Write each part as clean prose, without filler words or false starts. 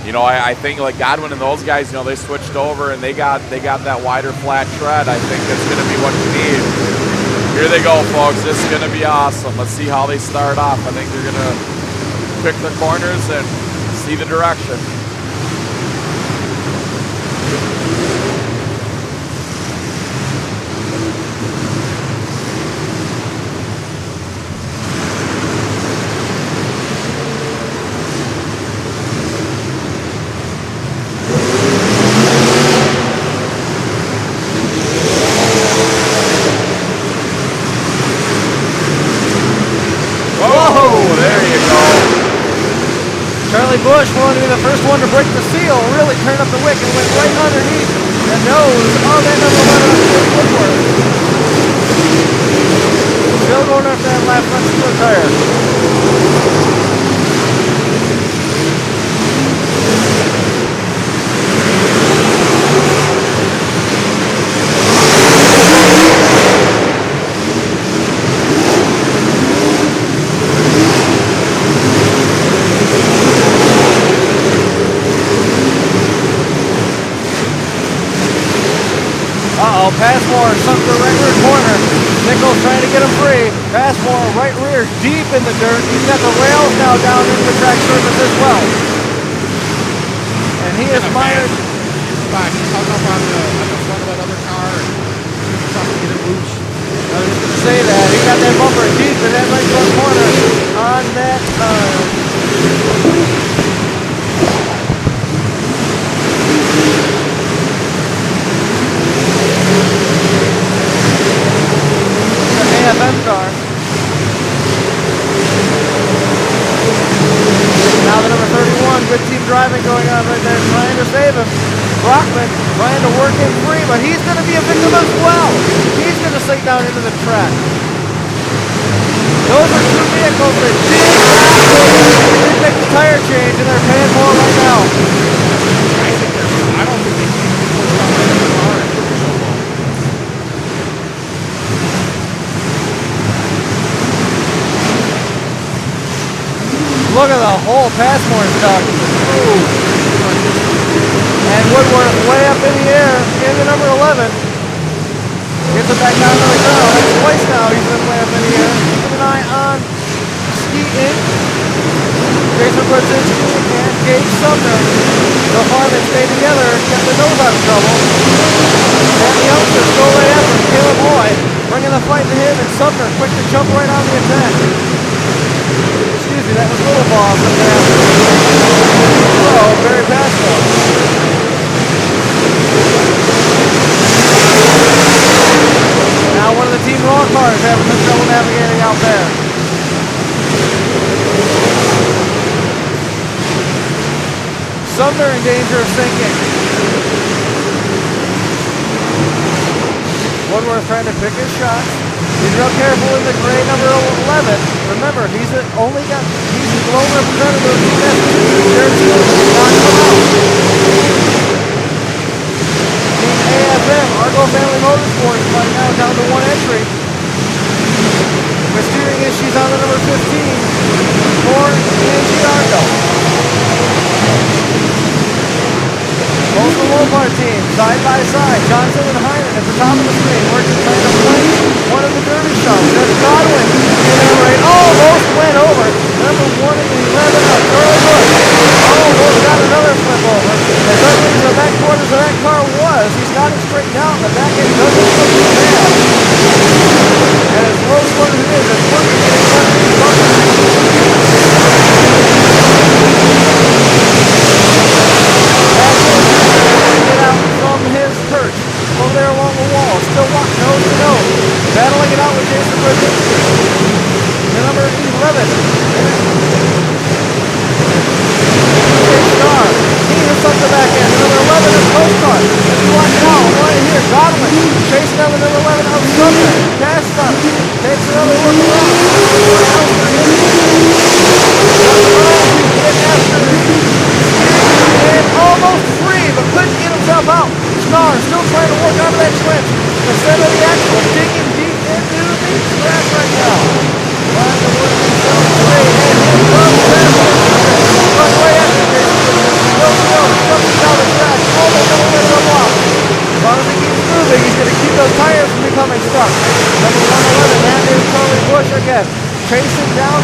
You know, I think like Godwin and those guys, you know, they switched over and they got that wider flat tread. I think that's going to be what you need. Here they go, folks. This is going to be awesome. Let's see how they start off. I think they're going to pick the corners and see the direction. Bush wanted to be the first one to break the seal, really turned up the wick and went right underneath the nose of that number 11 Woodward. Still going after that lap front split tire. Passmore sunk the right rear corner. Nichols trying to get him free. Passmore right rear deep in the dirt. He's got the rails now down into the track surface as well. And he is mired. He's hung up on the front of that other car and trying to get him loose. I was just going to say that. He got that bumper deep in that right front corner on that AFM car. Now the number 31, good team driving going on right there, trying to save him. Brockman trying to work him free, but he's going to be a victim as well. He's going to sink down into the track. Those are two vehicles that did make the tire change, and they're paying more right now. I don't think they can afford the car. Look at the whole Passmore stuff. And Woodworth way up in the air in the number 11. Gets it back down to the ground. That's twice now he's been way up in the air. Keep an eye on Ski Inc. Jason Brzezinski and Gage Sumner. So far they stay together, get the nose out of trouble. And the youngsters go right after him. Caleb Hoy bringing the fight to him, and Sumner quick to jump right on the attack. Excuse me, that was Little Boss up there. Oh, Barry Pascal. Now one of the Team Raw cars having some trouble navigating out there. Sumner in danger of sinking. Woodworth trying to pick his shots. He's real careful in the gray number 11. Remember, he's the lone representative of Team SPC. Their team did not come out. Team AFM, Argo Family Motorsports, right now down to one entry. With steering issues on the number 15 for Angie Argo. Both the Lopar team, side by side. Johnson and Heinen at the top of the screen, working trying to play one of the derby shots. There's Godwin in the right. Almost went over. Number 1 and 11 up. Charlie Bush. Almost got another flip over. As ugly as the back quarters of that car was, he's got it straightened out. The back end doesn't look so bad. And as close as it is, it's working getting close to the bumper. From his perch over there along the wall, still walking nose to nose, battling it out with Jason Brzezinski. The number 11,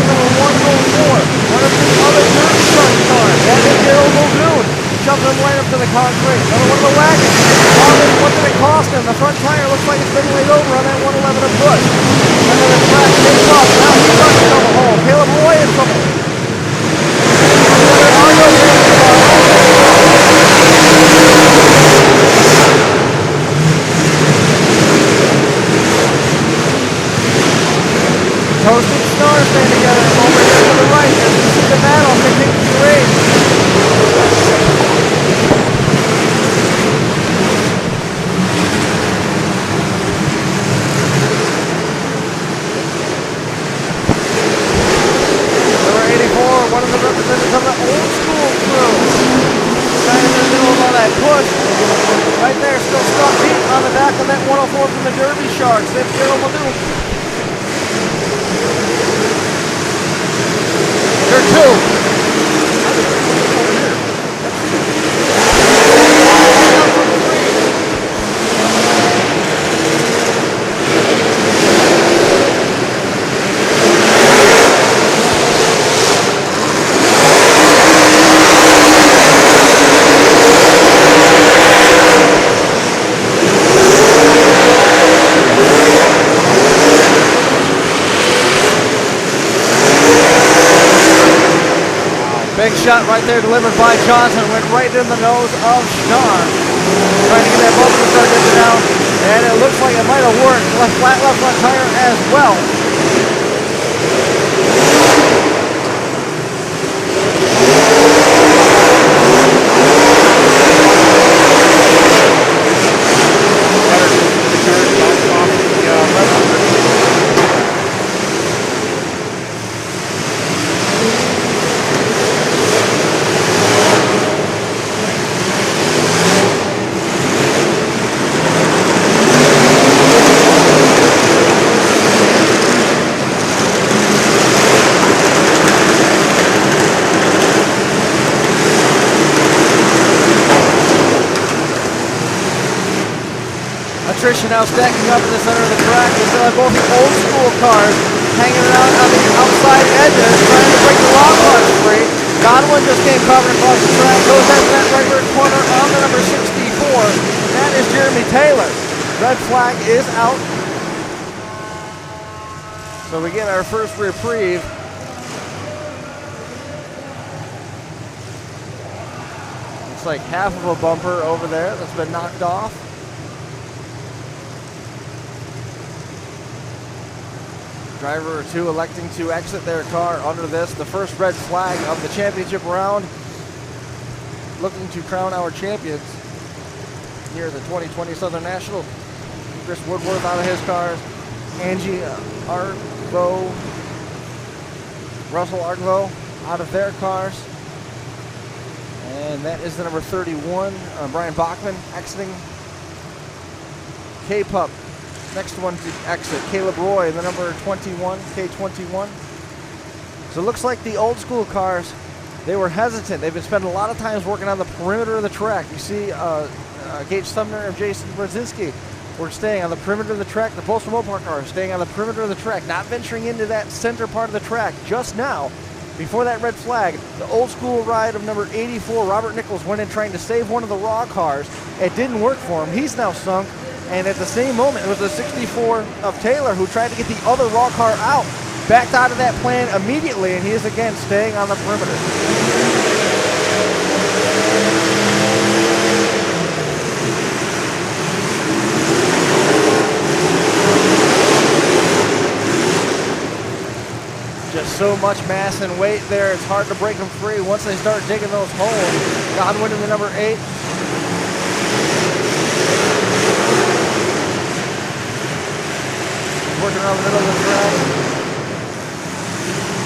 number 104. One of the other Derby Shark cars. That is Daryl Muldoon. Shoving him right up to the concrete. Another one of the wagons. What did it cost him? The front tire looks like it's been laid over on that 111 of Bush. Another track takes off. Now he's starting to double hole. Caleb Roy in trouble. Toasted stars staying together over here to the right. As you see the battle continue to rage. Number 84, one of the representatives of the old school crew. Kind of in the middle of all that push. Right there, still stuck deep on the back of that 104 from the Derby Sharks. That's Daryl Muldoon. Two. Big shot right there delivered by Johnson. Went right in the nose of Schnarr. Trying to get that bumper to start getting down. And it looks like it might have worked. Left front tire as well. Attrition now stacking up in the center of the track. We still have both the old school cars hanging around on the outside edges, trying to break the log cars free. Godwin just came covering across the track, goes into that right rear corner on the number 64. And that is Jeremy Taylor. Red flag is out. So we get our first reprieve. Looks like half of a bumper over there that's been knocked off. Driver or two electing to exit their car under this. The first red flag of the championship round. Looking to crown our champions here at the 2020 Southern National. Chris Woodworth out of his cars. Angie Argo, Russell Argo out of their cars. And that is the number 31, Brian Bachman exiting. K-Pup. Next one to exit, Caleb Roy, the number 21, K21. So it looks like the old school cars, they were hesitant. They've been spending a lot of times working on the perimeter of the track. You see Gage Sumner and Jason Brzezinski were staying on the perimeter of the track. The Postal Mopar cars staying on the perimeter of the track, not venturing into that center part of the track. Just now, before that red flag, the old school ride of number 84, Robert Nichols, went in trying to save one of the raw cars. It didn't work for him. He's now sunk. And at the same moment, it was the 64 of Taylor who tried to get the other raw car out. Backed out of that plan immediately, and he is again staying on the perimeter. Just so much mass and weight there, it's hard to break them free once they start digging those holes. Godwin in the number 8. Working around the middle of the track.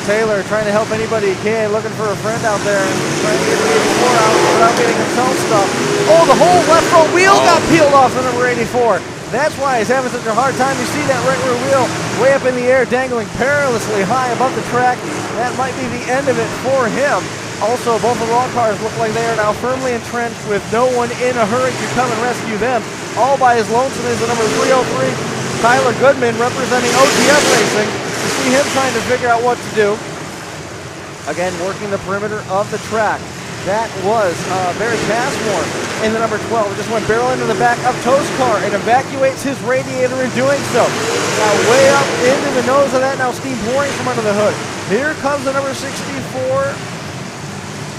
Taylor trying to help anybody he can, looking for a friend out there, and trying to get the 84 out without getting himself stuck. Oh, the whole left front wheel got peeled off the number 84. That's why he's having such a hard time. You see that right rear wheel way up in the air, dangling perilously high above the track. That might be the end of it for him. Also, both the raw cars look like they are now firmly entrenched with no one in a hurry to come and rescue them. All by his lonesome is the number 303. Tyler Goodman representing OTF Racing. You see see him trying to figure out what to do. Again, working the perimeter of the track. That was Barry Passmore in the number 12. Just went barrel into the back of Toast's car and evacuates his radiator in doing so. Now way up into the nose of that, now steam pouring from under the hood. Here comes the number 64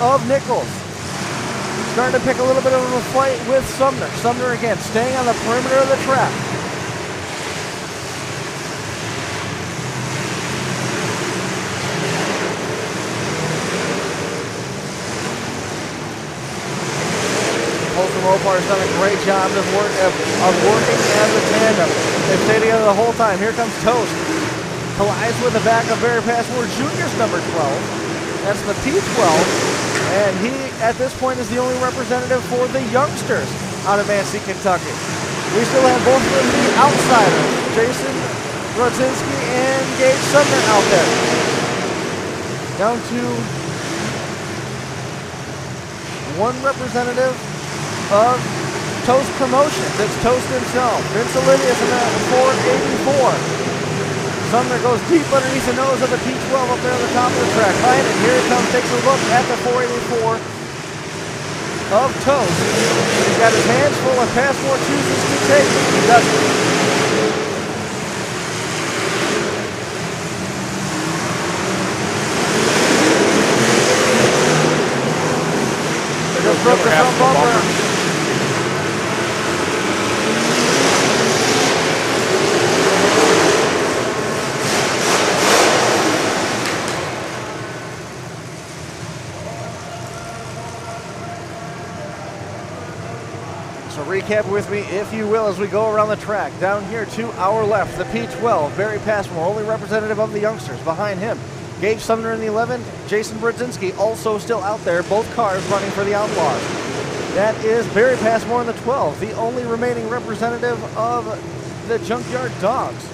of Nichols. Starting to pick a little bit of a fight with Sumner. Sumner again, staying on the perimeter of the track. Mopar has done a great job of working as a tandem. They've stayed together the whole time. Here comes Toast. Collides with the back of Barry Passmore Jr.'s number 12. That's the P12. And he, at this point, is the only representative for the youngsters out of Mancy, Kentucky. We still have both of the outsiders, Jason Brodzinski and Gage Sumner out there. Down to one representative of Toast Promotions. It's Toast himself. Vince Olivius in that 484. Sumner goes deep underneath the nose of the P12 up there on the top of the track. Behind it, here he comes, takes a look at the 484 of Toast. He's got his hands full and Passmore chooses to take it. He doesn't. There goes Brooke, the front bumper. Recap with me, if you will, as we go around the track. Down here to our left, the P12, Barry Passmore, only representative of the youngsters. Behind him, Gage Sumner in the 11, Jason Brodzinski also still out there, both cars running for the Outlaws. That is Barry Passmore in the 12, the only remaining representative of the Junkyard Dogs.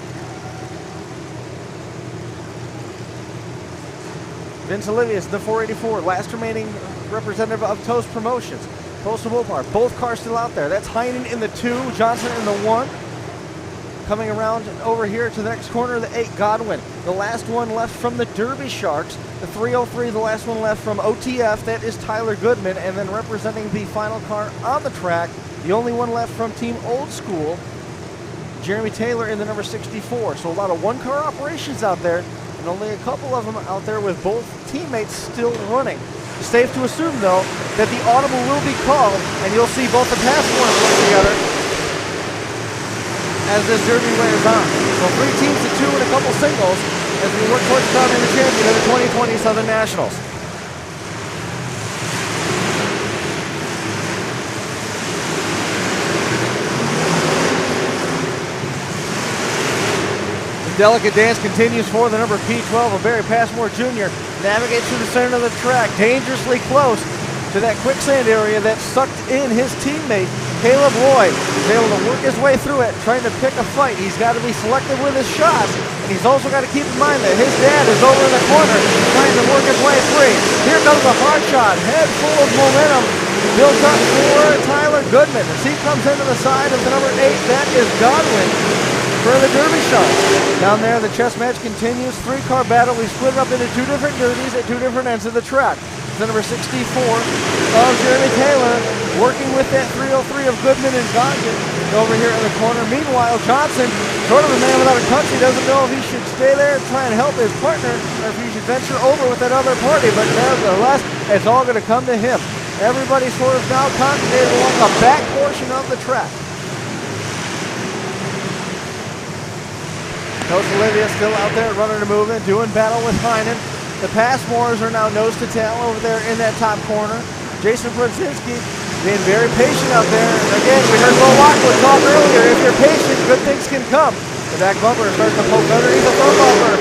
Vince Olivius, the 484, last remaining representative of Toast Promotions. Postal Mopar, both cars still out there. That's Heinen in the 2, Johnson in the 1. Coming around over here to the next corner, the 8, Godwin. The last one left from the Derby Sharks. The 303, the last one left from OTF. That is Tyler Goodman. And then representing the final car on the track, the only one left from Team Old School, Jeremy Taylor in the number 64. So a lot of one-car operations out there, and only a couple of them out there with both teammates still running. It's safe to assume, though, that the audible will be called, and you'll see both the Passmores work together as this derby wears on. So 3 teams to 2 and a couple singles as we work towards crowning the champion of the 2020 Southern Nationals. The delicate dance continues for the number P12 of Barry Passmore Jr. Navigates through the center of the track, dangerously close to that quicksand area that sucked in his teammate, Caleb Roy. He's able to work his way through it, trying to pick a fight. He's got to be selective with his shots, and he's also got to keep in mind that his dad is over in the corner trying to work his way free. Here comes the hard shot, head full of momentum, built up for Tyler Goodman. As he comes into the side of the number 8, that is Godwin for the Derby Sharks. Down there, the chess match continues. 3-car battle. We split it up into 2 different derbies at 2 different ends of the track. The number 64 of Jeremy Taylor working with that 303 of Goodman and Godwin over here in the corner. Meanwhile, Johnson, sort of a man without a country, doesn't know if he should stay there and try and help his partner or if he should venture over with that other party. But nevertheless, it's all going to come to him. Everybody sort of now congregated along the back portion of the track. Coach Olivia still out there running a movement, doing battle with Heinen. The Passmores are now nose to tail over there in that top corner. Jason Brodzinski being very patient out there. And again, we heard Will Lockwood talk earlier. If you're patient, good things can come. The back bumper starts to poke underneath the front bumper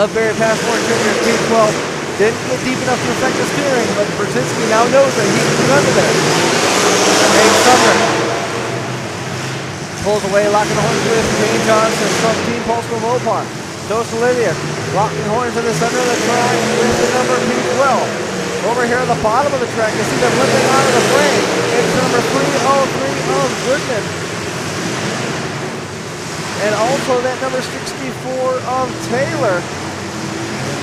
of Barry Passmore Jr. P12. Didn't get deep enough to affect the steering, but Brodzinski now knows that he can get under there. Nate Sumner pulls away, locking horns with Dane Johnson from Team Postal Mopar. Toast Olivia locking horns in the center of the track with the number P12. Over here at the bottom of the track, you see them limping out of the frame. It's number 303 of Goodman. and also that number 64 of Taylor.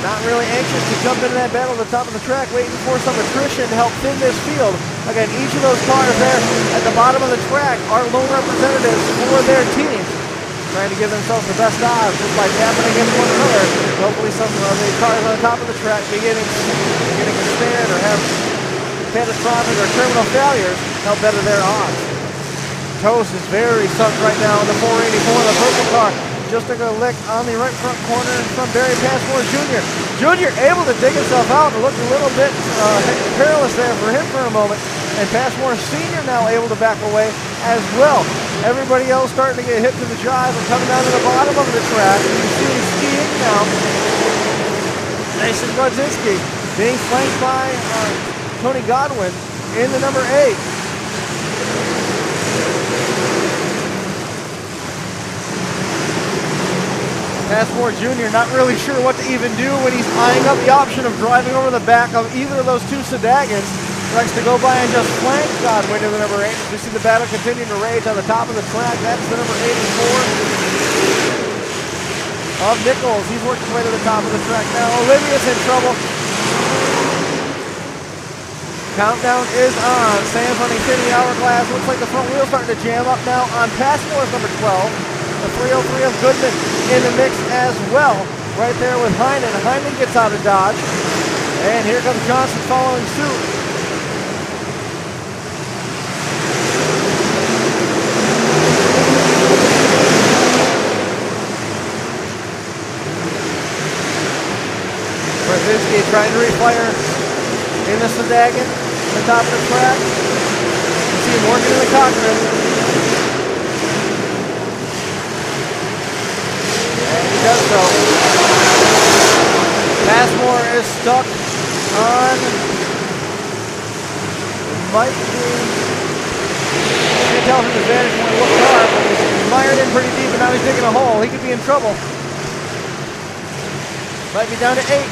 Not really anxious to jump into that battle at the top of the track, waiting for some attrition to help thin this field. Again, each of those cars there at the bottom of the track are lone representatives for their teams, trying to give themselves the best odds just by tapping against one another. Hopefully some of the cars on the top of the track getting ensnared or have catastrophic or terminal failures help better their odds. Toast is very sunk right now in the 484, the purple car. Just took a lick on the right front corner from Barry Passmore Jr. Jr. able to dig himself out and looked a little bit perilous there for him for a moment. And Passmore Sr. now able to back away as well. Everybody else starting to get hit to the drive and coming down to the bottom of the track. You see skiing now. Mason Brodzinski being flanked by Tony Godwin in the number 8. Passmore Jr. not really sure what to even do when he's eyeing up the option of driving over the back of either of those two sedagons. Likes to go by and just flank Godwin to the number 8. We see the battle continuing to rage on the top of the track. That's the number 84 of Nichols. He's working his way to the top of the track now. Olivia's in trouble. Countdown is on. Sam's running 50 hourglass. Looks like the front wheel's starting to jam up now on Passmore's number 12. The 303 of Goodman in the mix as well. Right there with Heinen. Heinen gets out of Dodge. And here comes Johnson following suit. Brzezinski trying to refire in the Sedagon at the top of the track. You see him working in the cockpit. Does so. Passmore is stuck on. Might be. You can tell from his vantage point what car, but he's mired in pretty deep and now he's digging a hole. He could be in trouble. Might be down to 8.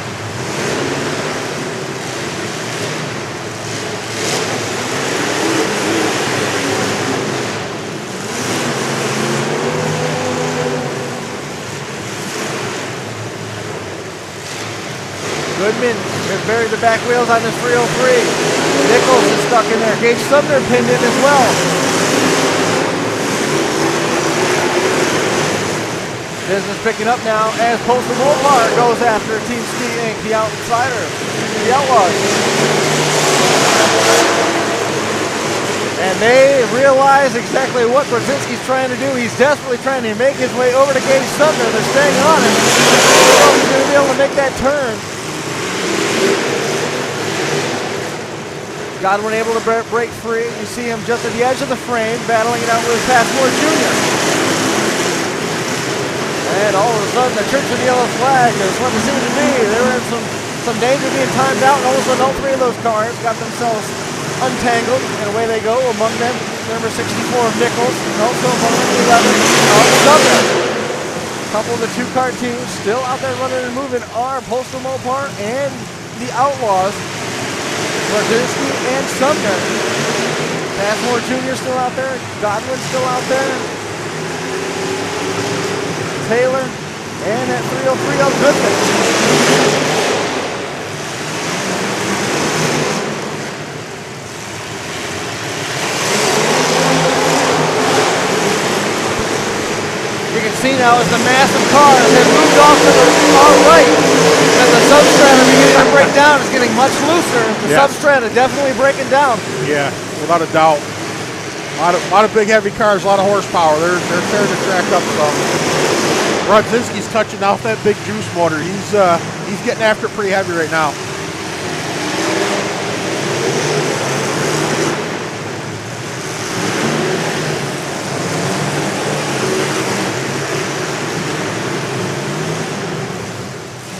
Goodman has buried the back wheels on this 303. Nichols is stuck in there. Gage Sumner pinned in as well. Business picking up now as Postal Mopar goes after Team Ski Inc., the outsiders, the Outlaws. And they realize exactly what Brzezinski's trying to do. He's desperately trying to make his way over to Gage Sumner. They're staying on him. He's going to be able to make that turn. Godwin able to break free. You see him just at the edge of the frame, battling it out with Passmore Jr. And all of a sudden, the Church of the Yellow Flag is what it seemed to be. They were in some danger of being timed out, and all of a sudden, all 3 of those cars got themselves untangled, and away they go. Among them, number 64 of Nichols, and also among them, 11 of Sumner. A couple of the 2-car teams still out there running and moving are Postal Mopar and the Outlaws. Brzezinski and Sumner. Passmore Jr. still out there. Godwin still out there. Taylor and that 303 of Goodman. You can see now as the massive cars have moved off to the far right, and the substrata beginning to break down. It's getting much looser. The substrata definitely breaking down. Yeah, without a doubt. A lot of big heavy cars, a lot of horsepower. They're tearing the track up some. Brodzinski's touching off that big juice motor. He's getting after it pretty heavy right now.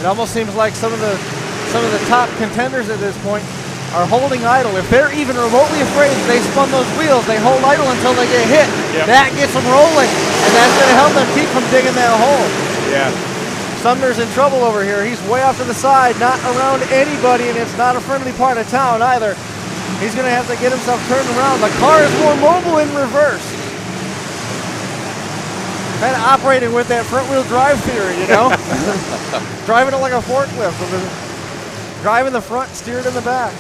It almost seems like some of the top contenders at this point are holding idle. If they're even remotely afraid that they spun those wheels, they hold idle until they get hit. Yep. That gets them rolling, and that's going to help them keep from digging that hole. Yeah. Sumner's in trouble over here. He's way off to the side, not around anybody, and it's not a friendly part of town either. He's going to have to get himself turned around. The car is more mobile in reverse. Kind of operating with that front wheel drive theory, you know? Driving it like a forklift. Driving the front, steered in the back.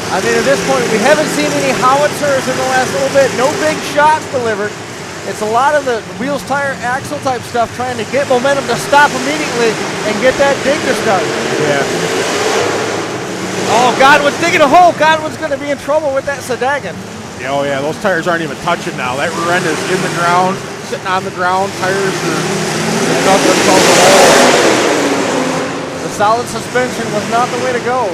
I mean, at this point, we haven't seen any howitzers in the last little bit. No big shots delivered. It's a lot of the wheels, tire, axle type stuff trying to get momentum to stop immediately and get that dig to start. Yeah. Oh, Godwin's digging a hole. Godwin's going to be in trouble with that Sedagan. Oh, yeah, those tires aren't even touching now. That rear end is in the ground, sitting on the ground. Tires are dug themselves a hole. The solid suspension was not the way to go.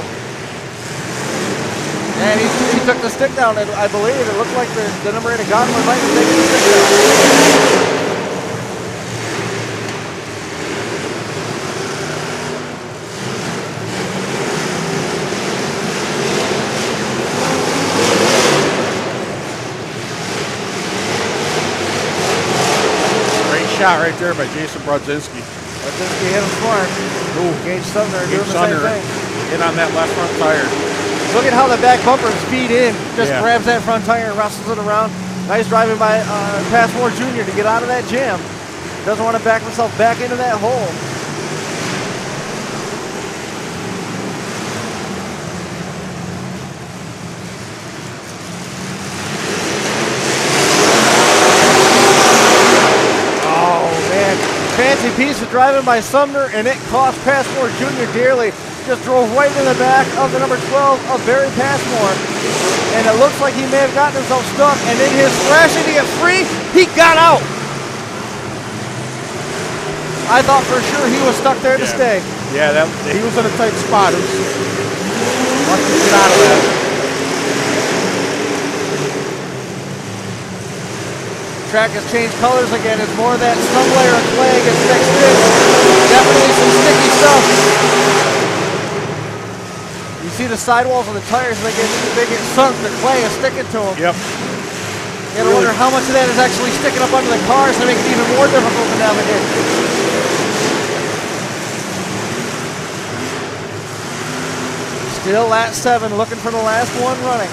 And he took the stick down, and I believe. It looked like the number 8 of Godwin might be taking the stick down. Great shot right there by Jason Brodzinski. Brodzinski hit him smart. Ooh, Gage Sumner doing the same thing. Hit on that left front tire. Look at how the back bumpers feed in. Just grabs that front tire and wrestles it around. Nice driving by Passmore Jr. to get out of that jam. Doesn't want to back himself back into that hole. Oh, man. Fancy piece of driving by Sumner, and it cost Passmore Jr. dearly. Just drove right in the back of the number 12 of Barry Passmore. And it looks like he may have gotten himself stuck. And in his thrashing to get free, he got out. I thought for sure he was stuck there to stay. Yeah, he was in a tight spot. It was lucky to get out of that. Track has changed colors again. It's more of that some layer of clay gets mixed in. Definitely some sticky stuff. You see the sidewalls of the tires, they get sunk, the clay is sticking to them. Yep. You gotta wonder how much of that is actually sticking up under the cars to make it even more difficult to navigate. Still at 7, looking for the last one running.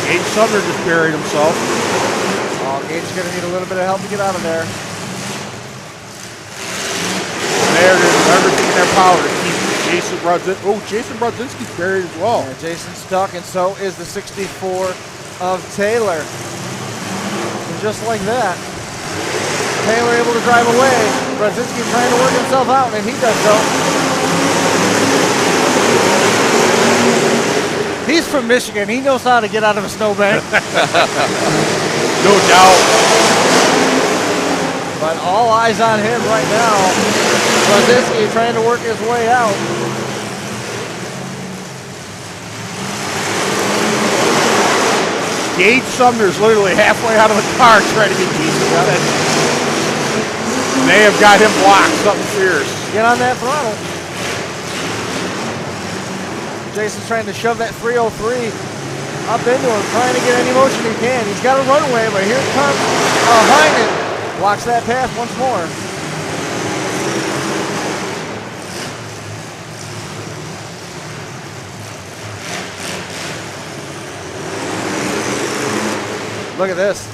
Gage Sumner just buried himself. Gage's going to need a little bit of help to get out of there. They're doing everything in their power to keep Jason Brodzinski. Oh, Jason Brodzinski's buried as well. Yeah, Jason's stuck, and so is the 64 of Taylor. And just like that, Taylor able to drive away. Brodzinski trying to work himself out, and he does so. He's from Michigan. He knows how to get out of a snowbank. No doubt. But all eyes on him right now. Brodzinski trying to work his way out. Gage Sumner's literally halfway out of the car trying to get Jason out of it. They have got him blocked, something fierce. Get on that throttle. Jason's trying to shove that 303 up into him, trying to get any motion he can. He's got a runaway, but here it comes behind it. Blocks that pass once more. Look at this.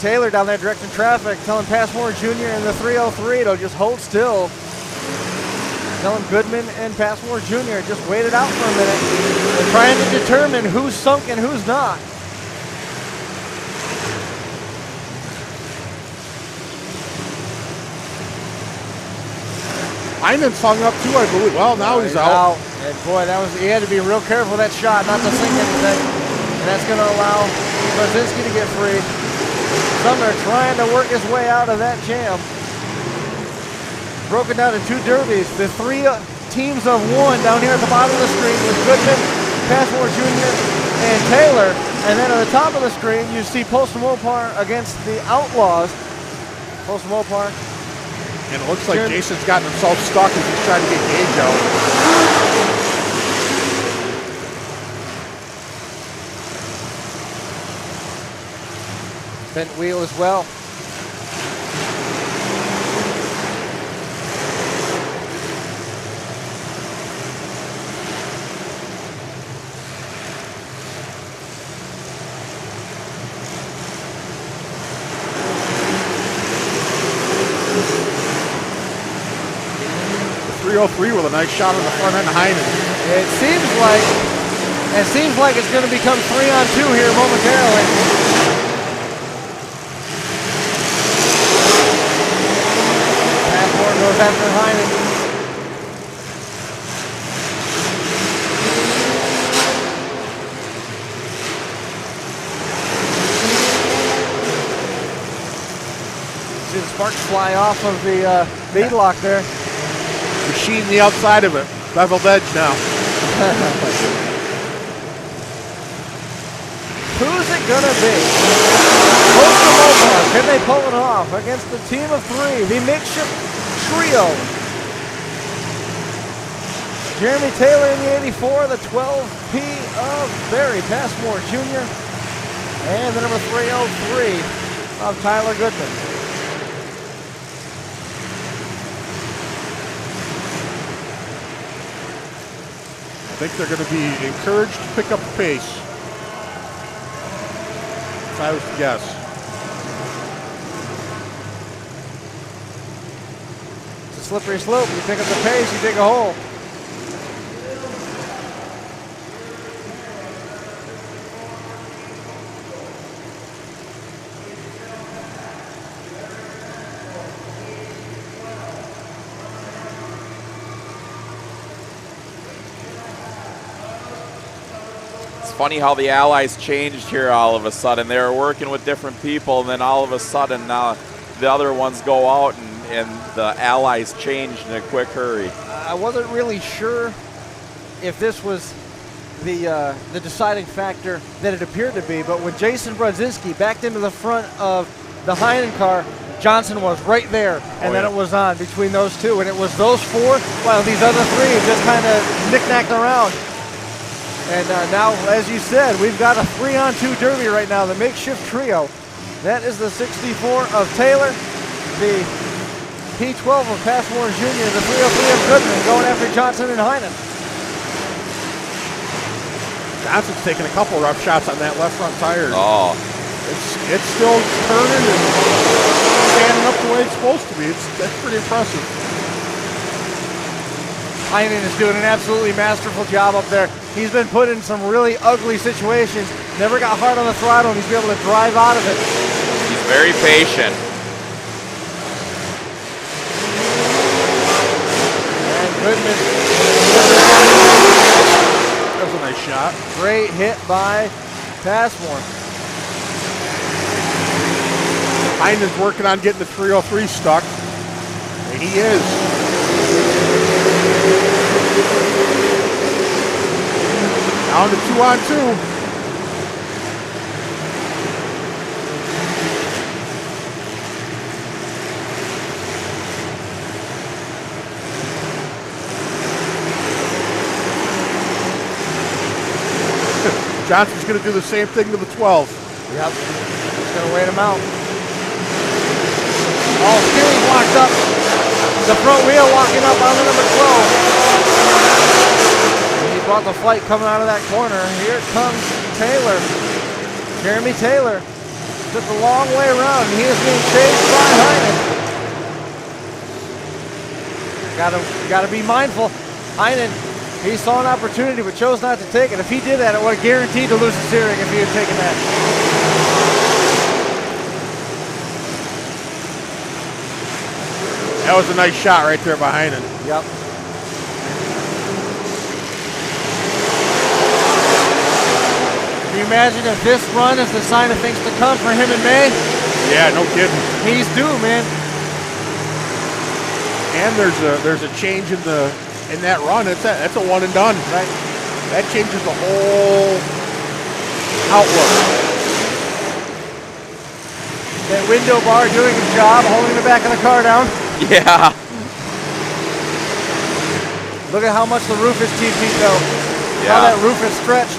Taylor down there directing traffic, telling Passmore Jr. and the 303 to just hold still. Telling Goodman and Passmore Jr. just wait it out for a minute. They're trying to determine who's sunk and who's not. Hyman's hung up too, I believe. Well, now he's out. And boy, he had to be real careful with that shot, not to sink anything. And that's going to allow Brodzinski to get free. Sumner trying to work his way out of that jam. Broken down to 2 derbies. The 3 teams of 1 down here at the bottom of the screen with Goodman, Passmore Jr., and Taylor. And then at the top of the screen, you see Postal Mopar against the Outlaws. Postal Mopar. And it looks like Jason's gotten himself stuck as he's trying to get Gage out. Bent wheel as well. The 303 with a nice shot on the front end of Heinen. It seems like it's going to become 3-on-2 here momentarily. Passmore goes after Heinen. See the sparks fly off of the bead lock there. Machine the outside of it. Beveled edge now. Who's it gonna be? Coastal Mopar, can they pull it off against the team of three, the makeshift trio? Jeremy Taylor in the 84, the 12P of Barry Passmore Jr., and the number 303 of Tyler Goodman. I think they're going to be encouraged to pick up the pace. If I was to guess. It's a slippery slope. You pick up the pace, you dig a hole. Funny how the Allies changed here all of a sudden. They were working with different people, and then all of a sudden now the other ones go out and the Allies changed in a quick hurry. I wasn't really sure if this was the deciding factor that it appeared to be, but when Jason Brodzinski backed into the front of the Heinen car, Johnson was right there, and then it was on between those two, and it was those four while these other three just kind of knick-knacked around. And now, as you said, we've got a 3-on-2 derby right now, the makeshift trio. That is the 64 of Taylor, the P12 of Passmore Jr., the 303 of Goodman going after Johnson and Heinen. Johnson's taking a couple rough shots on that left front tire. Oh. It's still turning and standing up the way it's supposed to be. That's pretty impressive. Heinen is doing an absolutely masterful job up there. He's been put in some really ugly situations. Never got hard on the throttle, and he's been able to drive out of it. He's very patient. And Goodman. That was a nice shot. Great hit by Passmore. Heinen's working on getting the 303 stuck. And he is. Down to 2-on-2. Johnson's going to do the same thing to the 12. Yep. He's going to wait him out. Oh, steering locked up. The front wheel locking up on the number 12. He brought the flight coming out of that corner. Here comes Taylor. Jeremy Taylor took the long way around, and he is being chased by Heinen. Got to be mindful. Heinen, he saw an opportunity but chose not to take it. If he did that, it would have guaranteed to lose the steering if he had taken that. That was a nice shot right there by Heinen. Yep. Can you imagine if this run is the sign of things to come for him in May? Yeah, no kidding. He's due, man. And there's a change in that run. That's a one and done. Right. That changes the whole outlook. That window bar doing its job, holding the back of the car down. Yeah. Look at how much the roof is TP'd though. Yeah. How that roof is stretched.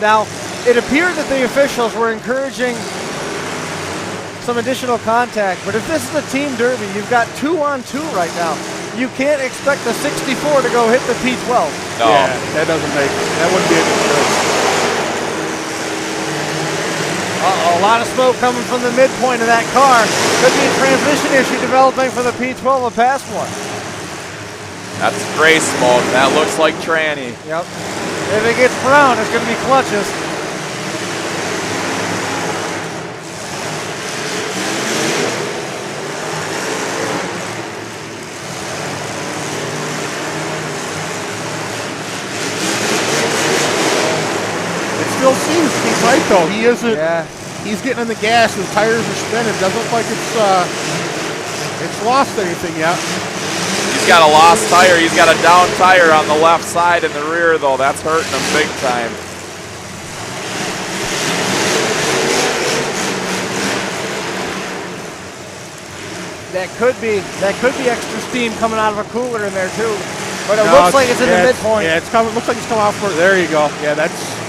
Now, it appeared that the officials were encouraging some additional contact, but if this is a team derby, you've got 2-on-2 right now. You can't expect the 64 to go hit the P12. No. Yeah, that wouldn't be a good choice. A lot of smoke coming from the midpoint of that car. Could be a transmission issue developing for the P12 of Passmore. That's gray smoke. That looks like tranny. Yep. If it gets brown, it's going to be clutches. It still seems to be tight though. He isn't. Yeah. He's getting in the gas. His tires are spinning. Doesn't look like it's lost anything yet. He's got a lost tire. He's got a down tire on the left side in the rear, though. That's hurting him big time. That could be extra steam coming out of a cooler in there too. But it looks like it's in the midpoint. Yeah, it's coming. Looks like it's coming off. There you go. Yeah, that's.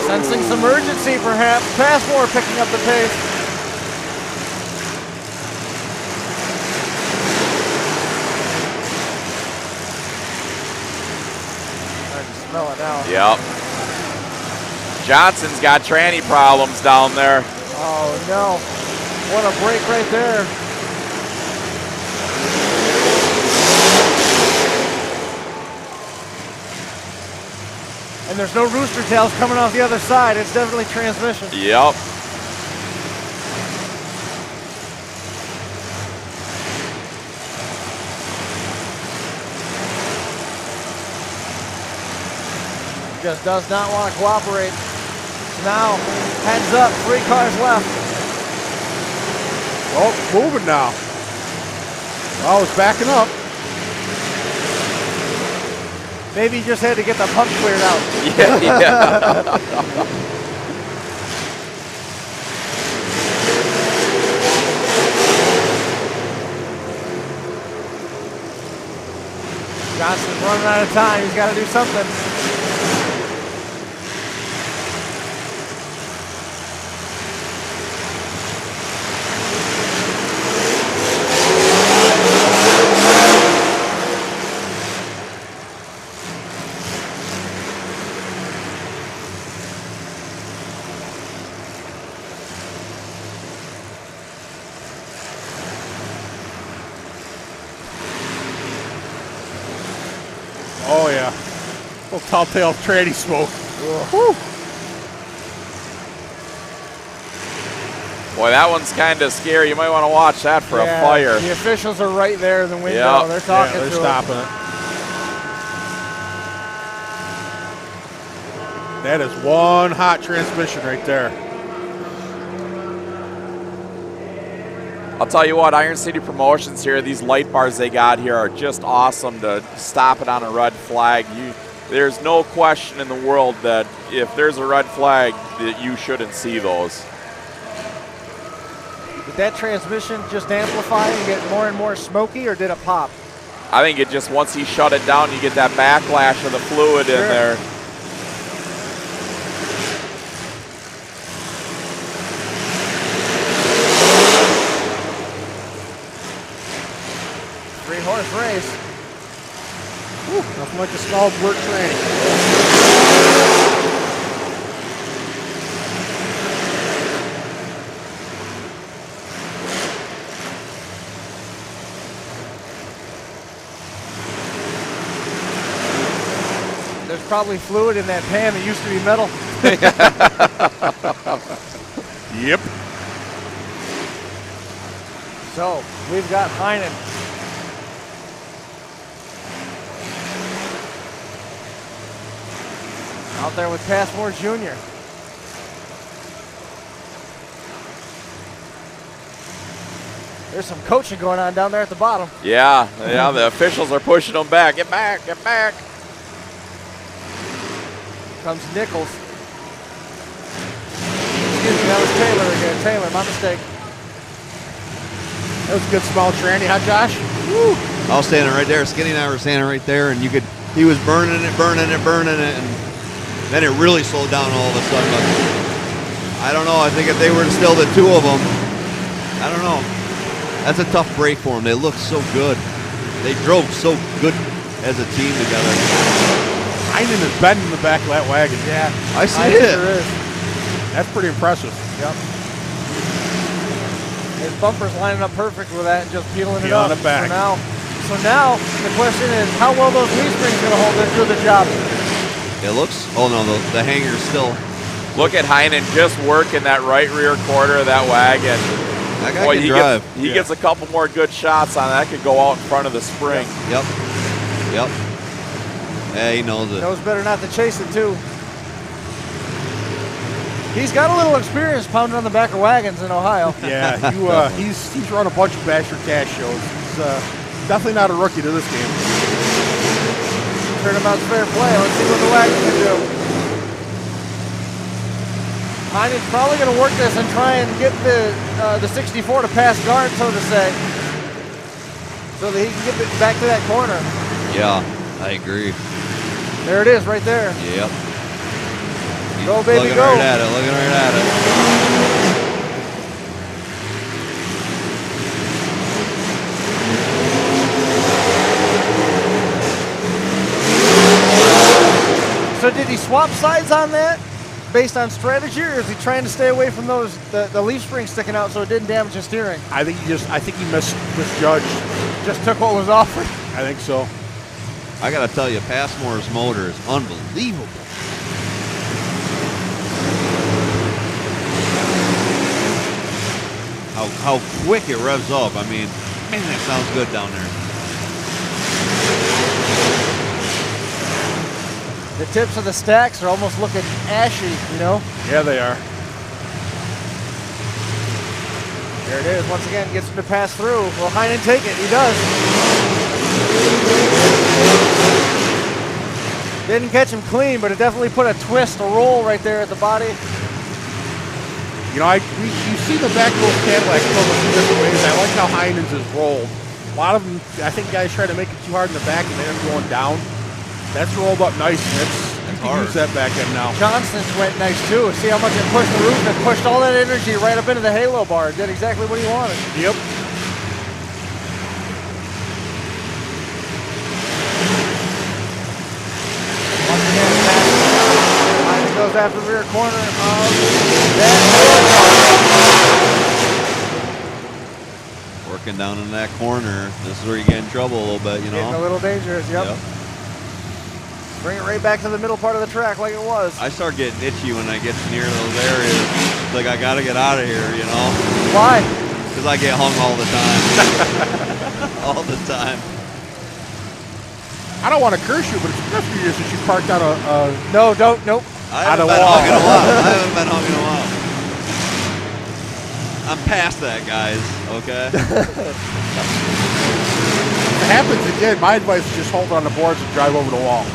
Sensing some urgency, perhaps. Passmore picking up the pace. I can smell it now. Yep. Johnson's got tranny problems down there. Oh no. What a break right there. And there's no rooster tails coming off the other side. It's definitely transmission. Yep. Just does not want to cooperate. Now, heads up, 3 cars left. Oh, moving now. Oh, it's backing up. Maybe he just had to get the pump cleared out. Yeah. Johnson's running out of time. He's got to do something. Oh yeah. Little telltale tranny smoke. Whew. Boy, that one's kind of scary. You might want to watch that for a fire. The officials are right there in the window. Yep. They're talking They're to stopping it. That is one hot transmission right there. I'll tell you what, Iron City Promotions here, these light bars they got here are just awesome to stop it on a red flag. There's no question in the world that if there's a red flag, that you shouldn't see those. Did that transmission just amplify and get more and more smoky, or did it pop? I think it just, once he shut it down, you get that backlash of the fluid in there. Three-horse race. Whew, nothing like the smell of work training. There's probably fluid in that pan that used to be metal. Yep. So, we've got Heinen. Out there with Passmore Jr. There's some coaching going on down there at the bottom. Yeah, the officials are pushing them back. Get back, get back. Comes Nichols. Excuse me, that was Taylor again. Taylor, my mistake. That was a good smell of tranny, huh, Josh? Woo. I was standing right there. Skinny and I were standing right there, and he was burning it, and then it really slowed down all of a sudden. But I don't know. I think if they were still the two of them, I don't know. That's a tough break for them. They look so good. They drove so good as a team together. Heinen is bending the back of that wagon. Yeah, I see it. Sure is. That's pretty impressive. Yep. His bumper's lining up perfect with that and just peeling it Peeling up. it back. So now the question is, how well those leaf springs going to hold and do the job? It looks. Oh no, the hanger's still. Look at Heinen just working that right rear quarter of that wagon. That guy Boy, can drive. He gets a couple more good shots on that. Could go out in front of the spring. Yep. Yeah, he knows it. Knows better not to chase it too. He's got a little experience pounding on the back of wagons in Ohio. Yeah, he's run a bunch of Basher Cash shows. He's definitely not a rookie to this game. Turnabout's fair play. Let's see what the wagon can do. Heinen's probably going to work this and try and get the 64 to pass guard, so to say, so that he can get back to that corner. Yeah, I agree. There it is, right there. Yep. Go, baby, looking go. Right at it, looking right at it. So did he swap sides on that based on strategy, or is he trying to stay away from those the leaf spring sticking out so it didn't damage his steering? I think he misjudged. Just took what was offered. I think so. I gotta tell you, Passmore's motor is unbelievable. How quick it revs up. I mean, man, that sounds good down there. The tips of the stacks are almost looking ashy, you know? Yeah, they are. There it is. Once again, gets him to pass through. Will Heinen take it? He does. Didn't catch him clean, but it definitely put a twist, a roll right there at the body. You know, you see the back of those Cadillacs go a few different ways. I like how Heinen's is rolled. A lot of them, I think guys try to make it too hard in the back and they end up going down. That's rolled up nice. You can use that back end now. Johnson's went nice too. See how much it pushed the roof and pushed all that energy right up into the halo bar. Did exactly what he wanted. Yep. Once again, Heinen goes after the rear corner of that. Working down in that corner. This is where you get in trouble a little bit, you know. Getting a little dangerous, yep. Bring it right back to the middle part of the track like it was. I start getting itchy when I get near those areas. It's like I gotta get out of here, you know. Why? Because I get hung all the time. All the time. I don't want to curse you, but it's been a few years since you parked on a No, don't, nope. I haven't been hung in a while. I haven't been hung in a while. I'm past that, guys, okay? If it happens again, my advice is just hold on the boards and drive over the wall.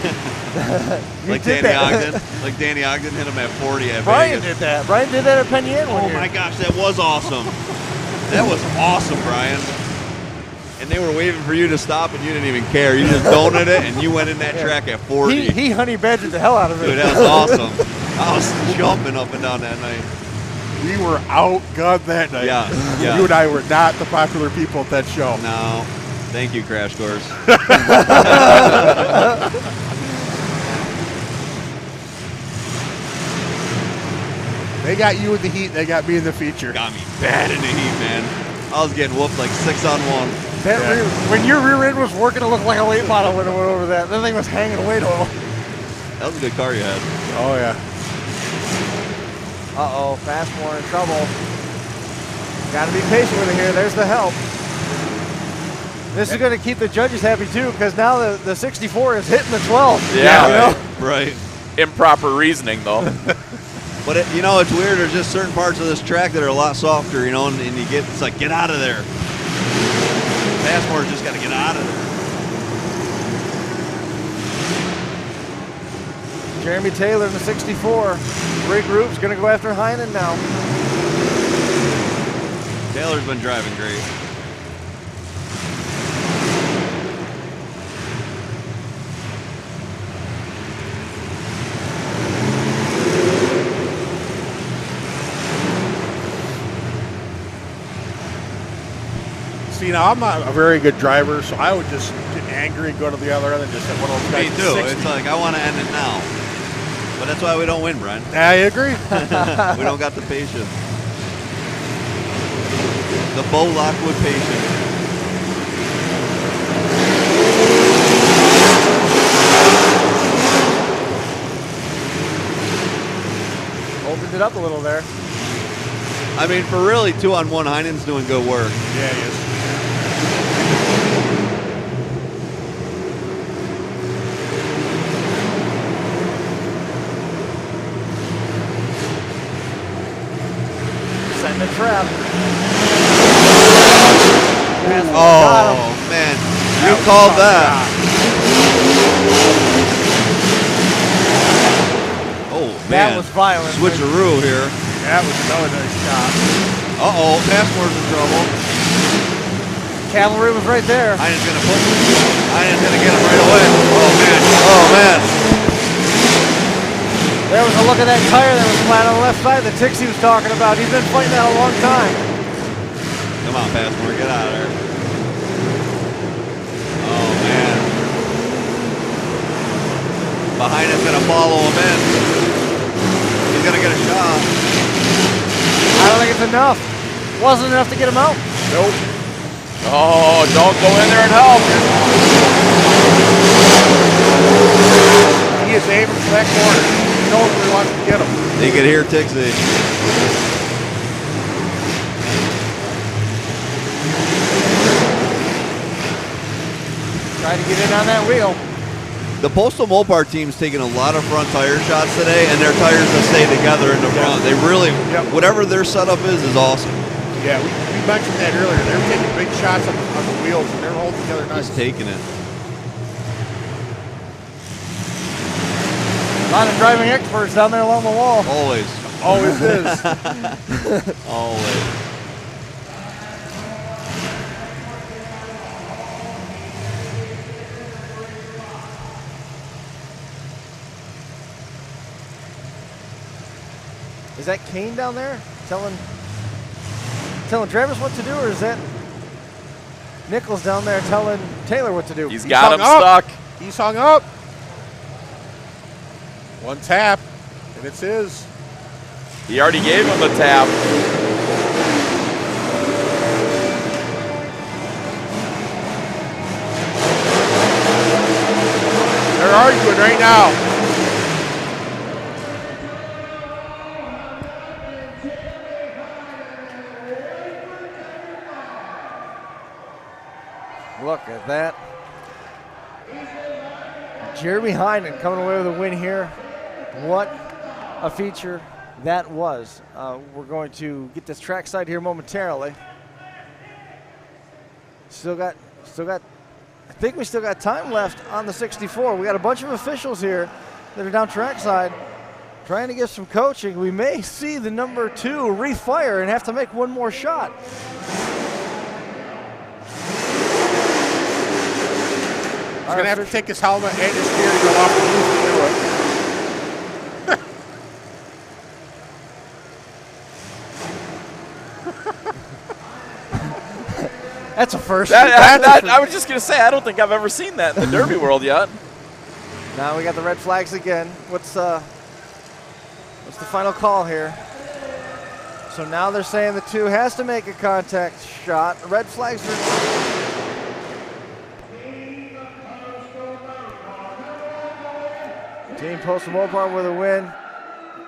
Like Danny Ogden. Like Danny Ogden hit him at 40 at Brian Vegas. did that. Brian did that at Penny Inn one Oh year. my gosh, that was awesome. That was awesome, Brian. And they were waiting for you to stop and you didn't even care. You just donated it and you went in that track at 40. He honey badgered the hell out of it. Dude, that was awesome. I was jumping up and down that night. We were outgunned that night. Yeah. You and I were not the popular people at that show. No. Thank you, Crash Course. They got you in the heat. They got me in the feature. Got me bad in the heat, man. I was getting whooped like 6-on-1. When your rear end was working, it looked like a late model when it went over that. That thing was hanging weight oil. That was a good car you had. Oh, yeah. Uh-oh, Fastmore in trouble. Got to be patient with it here. There's the help. This is going to keep the judges happy, too, because now the 64 is hitting the 12. Yeah. You know? Right. Improper reasoning, though. But, you know, it's weird. There's just certain parts of this track that are a lot softer, you know, and you get, it's like, get out of there. Passmore's just got to get out of there. Jeremy Taylor in the 64. Regroup's going to go after Heinen now. Taylor's been driving great. See, now I'm not a very good driver, so I would just get angry and go to the other end and just hit one of those Me guys. too. 60. It's like, I want to end it now. But that's why we don't win, Brent. I agree. We don't got the patience. The Bo Lockwood patience. Opened it up a little there. I mean, for really 2-on-1, Heinen's doing good work. Yeah, he is. Setting the trap. Oh, man. You called that. Oh, man. That was violent. Switcheroo here. That was another nice shot. Uh-oh, Passmore's in trouble. Cavalry was right there. Heinen's going to get him right away. Oh, man. Oh, man. There was a look at that tire that was flat on the left side that Tixie was talking about. He's been fighting that a long time. Come on, Passmore, get out of there. Oh, man. Behind is going to follow him in. He's going to get a shot. I don't think it's enough. Wasn't enough to get him out. Nope. Oh, don't go in there and help. He is aiming for that corner. He knows where he wants to get him. You can hear Tixie. Trying to get in on that wheel. The Postal Mopar team's taking a lot of front tire shots today, and their tires will stay together in the front. They really, whatever their setup is awesome. Yeah, we mentioned that earlier. They're taking big shots on the wheels, and they're holding together nice. Just taking it. A lot of driving experts down there along the wall. Always. Always is. Always. Is that Kane down there telling Travis what to do, or is that Nichols down there telling Taylor what to do? He's got him up. stuck. He's hung up. One tap, and it's his. He already gave him the tap. They're arguing right now. Look at that. Jeremy Heinen coming away with a win here. What a feature that was. We're going to get this trackside here momentarily. Still got, I think we still got time left on the 64. We got a bunch of officials here that are down trackside trying to get some coaching. We may see the number 2 refire and have to make one more shot. He's going to have to take his helmet and his steering wheel off the roof to do it. That's a first. I was just going to say, I don't think I've ever seen that in the Derby world yet. Now we got the red flags again. What's the final call here? So now they're saying the 2 has to make a contact shot. The red flags are... Team Postal Mopar with a win.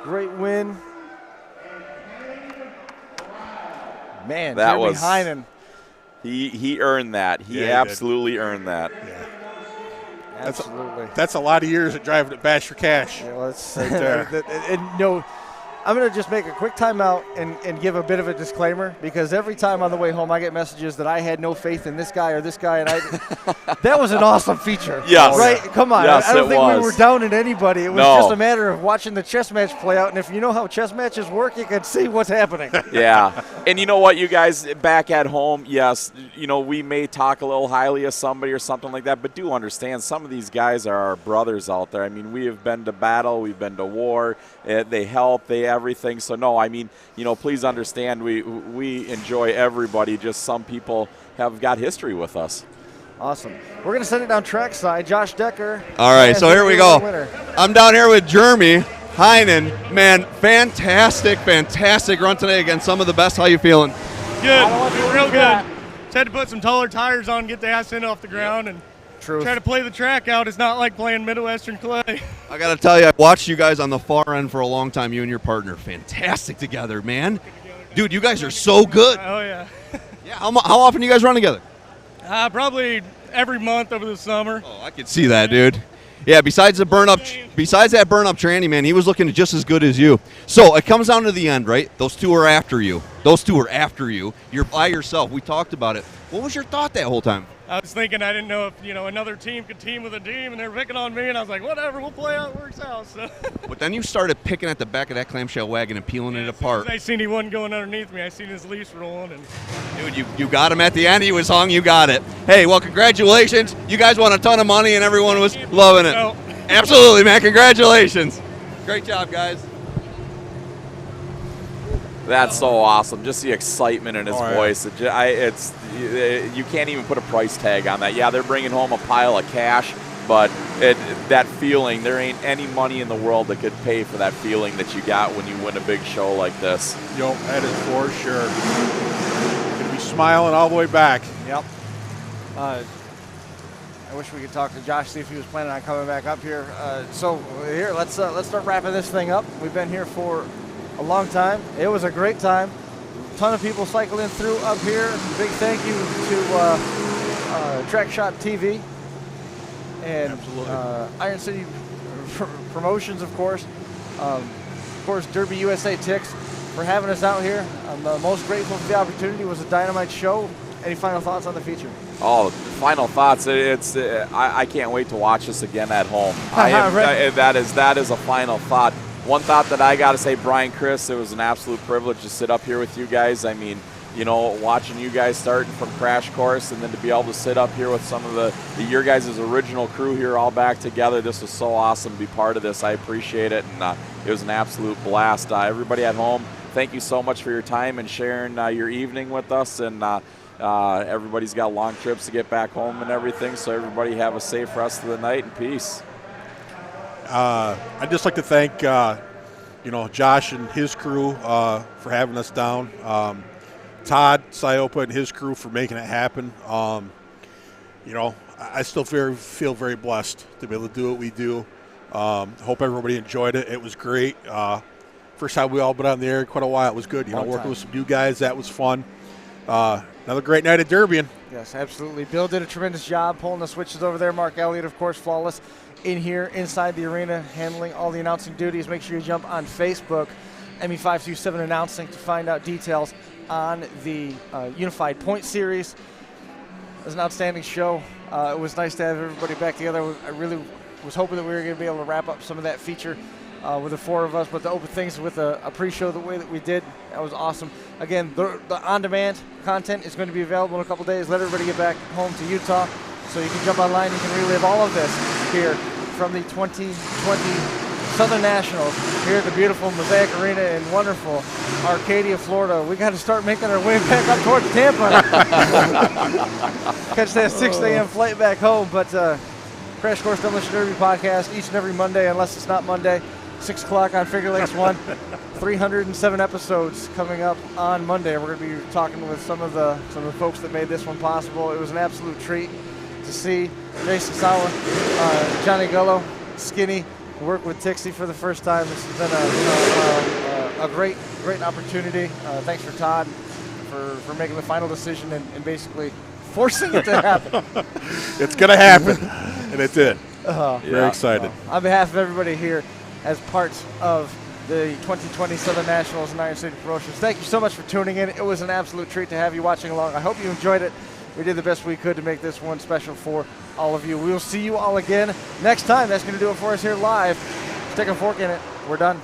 Great win. Man, that Jeremy was Heinen. He earned that. He absolutely earned that. Yeah. Absolutely. That's a lot of years of driving at Bash for Cash. Yeah, well, it's, right there. no, I'm going to just make a quick timeout and give a bit of a disclaimer, because every time on the way home I get messages that I had no faith in this guy or this guy, and that was an awesome feature. Yes. Right? Come on. Yes, I don't think was. we were down in anybody. It was No. just a matter of watching the chess match play out, and if you know how chess matches work, you can see what's happening. Yeah. And you know what, you guys, back at home, yes, we may talk a little highly of somebody or something like that, but do understand some of these guys are our brothers out there. I mean, we have been to battle, we've been to war, they help, they everything. So, no, I mean, please understand we enjoy everybody. Just some people have got history with us. Awesome. We're going to send it down trackside. Josh Decker. All right, so here we go. Winner. I'm down here with Jeremy Heinen. Man, fantastic run today against some of the best. How you feeling? Good, real good. Just had to put some taller tires on, get the ass in off the ground, and try to play the track out. It's not like playing Midwestern clay. I got to tell you, I watched you guys on the far end for a long time, you and your partner. Fantastic together, man. Dude, you guys are so good. Oh, yeah. Yeah, how often do you guys run together? Probably every month over the summer. Oh, I could see that, dude. Yeah, besides that burn up tranny, man, he was looking just as good as you. So it comes down to the end, right? Those two are after you. You're by yourself. We talked about it. What was your thought that whole time? I was thinking I didn't know if another team could team with a team, and they're picking on me, and I was like, whatever, we'll play how it works out. So. But then you started picking at the back of that clamshell wagon and peeling it apart. I seen he wasn't going underneath me. I seen his leash rolling, and dude, you got him at the end. He was hung. You got it. Hey, well, congratulations. You guys won a ton of money, and everyone was loving it. Absolutely, man. Congratulations. Great job, guys. That's so awesome. Just the excitement in his voice. You can't even put a price tag on that. Yeah, they're bringing home a pile of cash, but that feeling, there ain't any money in the world that could pay for that feeling that you got when you win a big show like this. Yep, that is for sure. Going to be smiling all the way back. Yep. I wish we could talk to Josh, see if he was planning on coming back up here. So here, let's start wrapping this thing up. We've been here for a long time. It was a great time. A ton of people cycling through up here. Big thank you to Track Shot TV and Iron City Promotions, of course. Derby USA Ticks for having us out here. I'm most grateful for the opportunity. It was a dynamite show. Any final thoughts on the feature? Oh, final thoughts. I can't wait to watch this again at home. That is a final thought. One thought that I got to say, Brian, Chris, it was an absolute privilege to sit up here with you guys. I mean, watching you guys starting from Crash Course and then to be able to sit up here with some of your guys' original crew here all back together. This was so awesome to be part of this. I appreciate it, and it was an absolute blast. Everybody at home, thank you so much for your time and sharing your evening with us. And everybody's got long trips to get back home and everything, so everybody have a safe rest of the night and peace. I'd just like to thank, Josh and his crew for having us down. Todd Siopa and his crew for making it happen. I still feel very blessed to be able to do what we do. Hope everybody enjoyed it. It was great. First time we all been on the air in quite a while. It was good. Working with some new guys, that was fun. Another great night at Derby. Yes, absolutely. Bill did a tremendous job pulling the switches over there. Mark Elliott, of course, flawless in here inside the arena, handling all the announcing duties. Make sure you jump on Facebook, ME527 Announcing, to find out details on the Unified Point Series. It was an outstanding show. It was nice to have everybody back together. I really was hoping that we were going to be able to wrap up some of that feature with the four of us, but to open things with a pre-show the way that we did, that was awesome. Again, the on-demand content is going to be available in a couple days. Let everybody get back home to Utah so you can jump online. You can relive all of this here from the 2020 Southern Nationals here at the beautiful Mosaic Arena in wonderful Arcadia, Florida. We got to start making our way back up towards Tampa. Catch that 6 a.m. flight back home, but Crash Course Demolition Derby podcast each and every Monday, unless it's not Monday. 6 o'clock on Figure Lakes 1. 307 episodes coming up on Monday. We're going to be talking with some of the folks that made this one possible. It was an absolute treat to see Jason Sawa, Johnny Gullo, Skinny, work with Tixie for the first time. This has been a great opportunity. Thanks for Todd for making the final decision and basically forcing it to happen. It's going to happen, and it did. Very excited. On behalf of everybody here, as parts of the 2020 Southern Nationals and Iron City Promotions, thank you so much for tuning in. It was an absolute treat to have you watching along. I hope you enjoyed it. We did the best we could to make this one special for all of you. We will see you all again next time. That's going to do it for us here live. Stick a fork in it. We're done.